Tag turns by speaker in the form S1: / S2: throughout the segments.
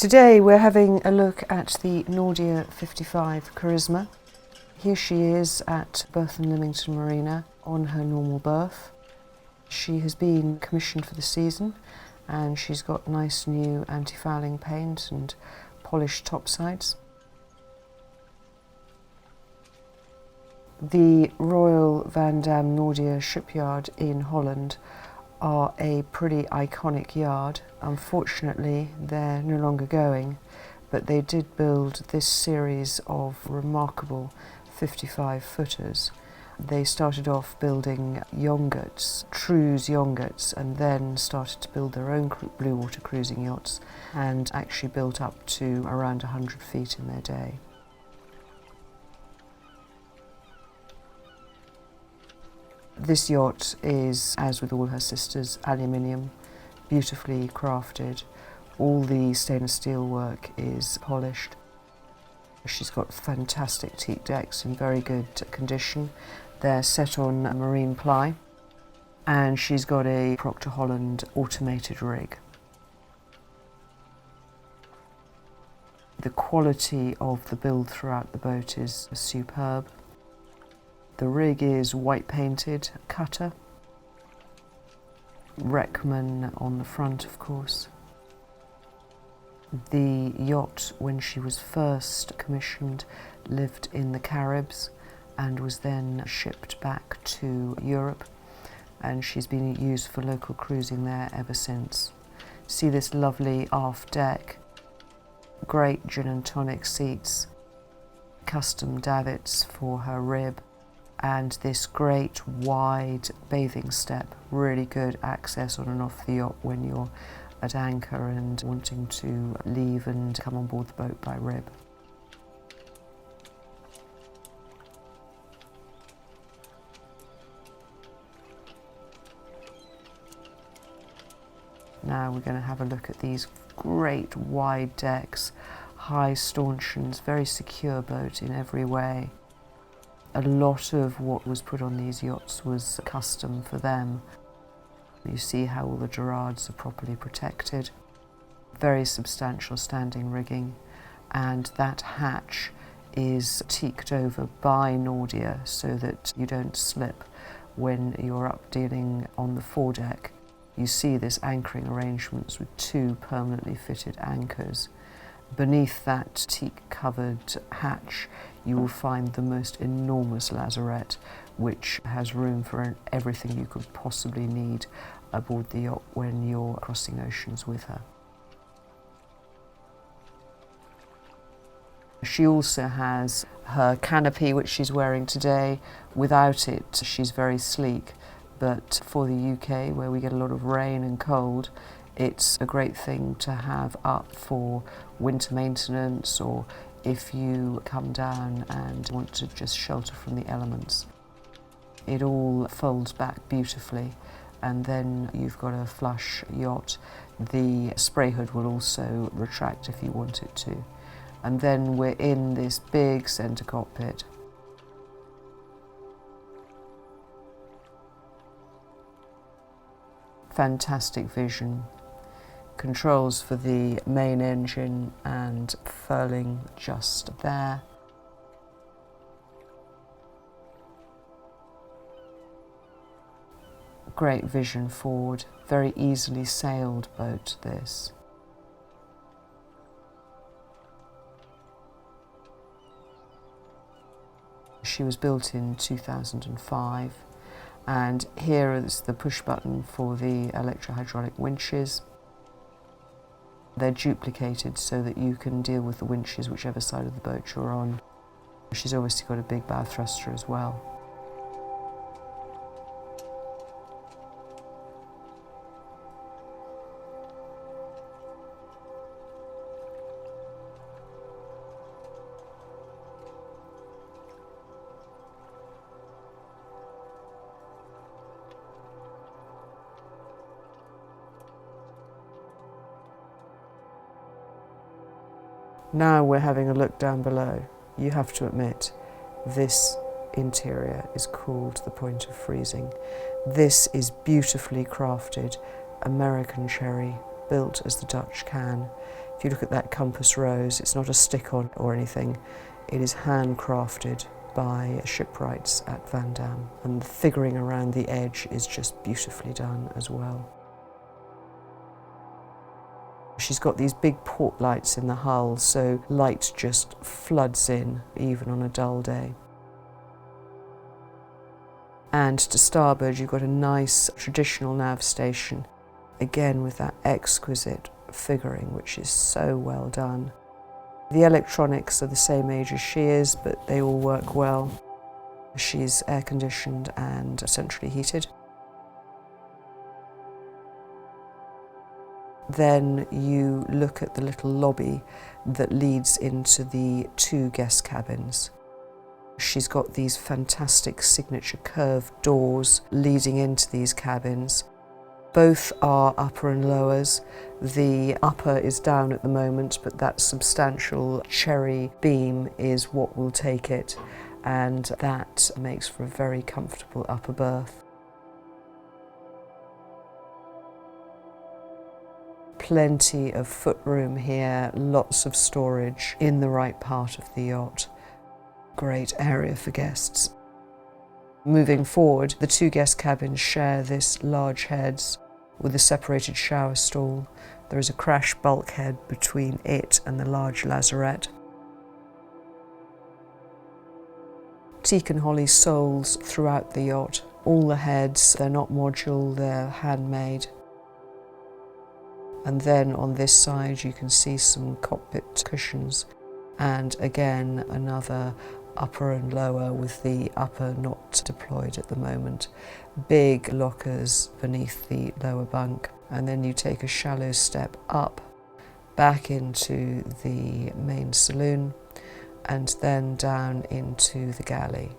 S1: Today we're having a look at the Nordia 55 Charisma. Here she is at Berthon Lymington Marina on her normal berth. She has been commissioned for the season and she's got nice new anti-fouling paint and polished topsides. The Royal Van Dam Nordia shipyard in Holland are a pretty iconic yard. Unfortunately, they're no longer going, but they did build this series of remarkable 55-footers. They started off building yongerts, True's yongerts, and then started to build their own bluewater cruising yachts and actually built up to around 100 feet in their day. This yacht is, as with all her sisters, aluminium, beautifully crafted. All the stainless steel work is polished. She's got fantastic teak decks in very good condition. They're set on marine ply, and she's got a Proctor Holland automated rig. The quality of the build throughout the boat is superb. The rig is white painted, cutter. Reckmann on the front, of course. The yacht, when she was first commissioned, lived in the Caribs and was then shipped back to Europe, and she's been used for local cruising there ever since. See this lovely aft deck, great gin and tonic seats, custom davits for her rib, and this great wide bathing step, really good access on and off the yacht when you're at anchor and wanting to leave and come on board the boat by rib. Now we're going to have a look at these great wide decks, high stanchions, very secure boat in every way. A lot of what was put on these yachts was custom for them. You see how all the gerards are properly protected. Very substantial standing rigging, and that hatch is teaked over by Nordia so that you don't slip when you're up dealing on the foredeck. You see this anchoring arrangements with two permanently fitted anchors. Beneath that teak-covered hatch, you will find the most enormous lazarette, which has room for everything you could possibly need aboard the yacht when you're crossing oceans with her. She also has her canopy, which she's wearing today. Without it, she's very sleek, but for the UK, where we get a lot of rain and cold, it's a great thing to have up for winter maintenance, or if you come down and want to just shelter from the elements. It all folds back beautifully, and then you've got a flush yacht. The spray hood will also retract if you want it to. And then we're in this big centre cockpit. Fantastic vision. Controls for the main engine and furling just there. Great vision forward, very easily sailed boat this. She was built in 2005, and here is the push button for the electro-hydraulic winches. They're duplicated so that you can deal with the winches whichever side of the boat you're on. She's obviously got a big bow thruster as well. Now we're having a look down below. You have to admit, this interior is cool to the point of freezing. This is beautifully crafted American cherry, built as the Dutch can. If you look at that compass rose, it's not a stick-on or anything. It is handcrafted by shipwrights at Dam, and the figuring around the edge is just beautifully done as well. She's got these big port lights in the hull, so light just floods in, even on a dull day. And to starboard, you've got a nice traditional nav station, again with that exquisite figuring, which is so well done. The electronics are the same age as she is, but they all work well. She's air-conditioned and centrally heated. Then you look at the little lobby that leads into the 2 guest cabins. She's got these fantastic signature curved doors leading into these cabins. Both are upper and lowers. The upper is down at the moment, but that substantial cherry beam is what will take it, and that makes for a very comfortable upper berth. Plenty of footroom here, lots of storage in the right part of the yacht. Great area for guests. Moving forward, the 2 guest cabins share this large heads with a separated shower stall. There is a crash bulkhead between it and the large lazarette. Teak and holly soles throughout the yacht. All the heads, they're not modular, they're handmade. And then on this side you can see some cockpit cushions, and again another upper and lower, with the upper not deployed at the moment. Big lockers beneath the lower bunk, and then you take a shallow step up back into the main saloon and then down into the galley.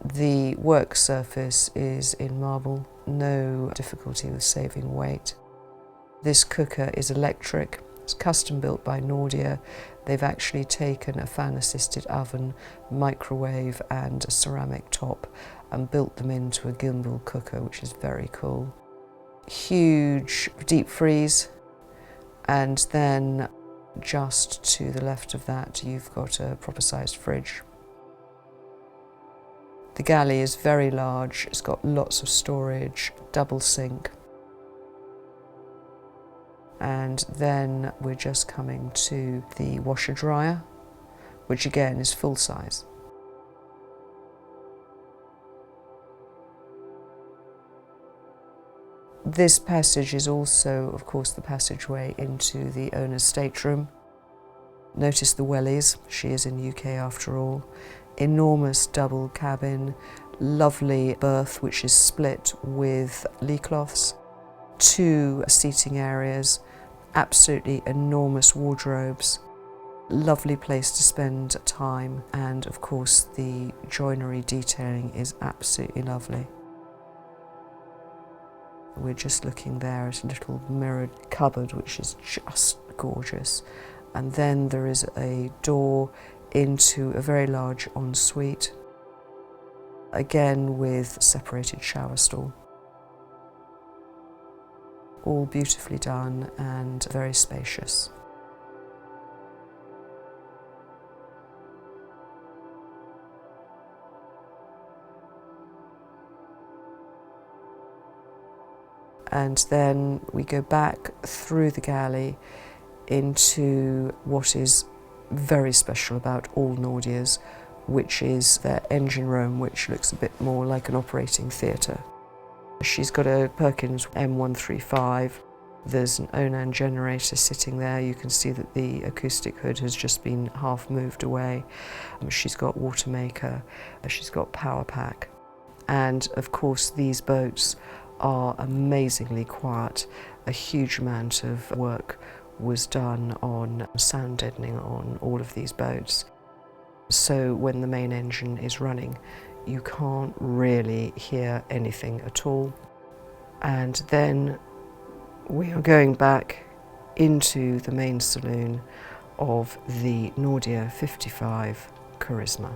S1: The work surface is in marble, no difficulty with saving weight. This cooker is electric. It's custom built by Nordia. They've actually taken a fan-assisted oven, microwave and a ceramic top and built them into a gimbal cooker, which is very cool. Huge deep freeze, and then just to the left of that you've got a proper sized fridge. The galley is very large. It's got lots of storage, double sink. And then we're just coming to the washer dryer, which again is full size. This passage is also, of course, the passageway into the owner's stateroom. Notice the wellies. She is in UK after all. Enormous double cabin, lovely berth which is split with lee cloths. 2 seating areas, absolutely enormous wardrobes, lovely place to spend time, and of course the joinery detailing is absolutely lovely. We're just looking there at a little mirrored cupboard which is just gorgeous, and then there is a door into a very large ensuite, again with separated shower stall. All beautifully done and very spacious. And then we go back through the galley into what is very special about all Nordias, which is their engine room, which looks a bit more like an operating theatre. She's got a Perkins M135. There's an Onan generator sitting there. You can see that the acoustic hood has just been half moved away. She's got water maker. She's got power pack. And of course these boats are amazingly quiet. A huge amount of work was done on sound deadening on all of these boats. So when the main engine is running, you can't really hear anything at all. And then we are going back into the main saloon of the Nordia 55 Charisma.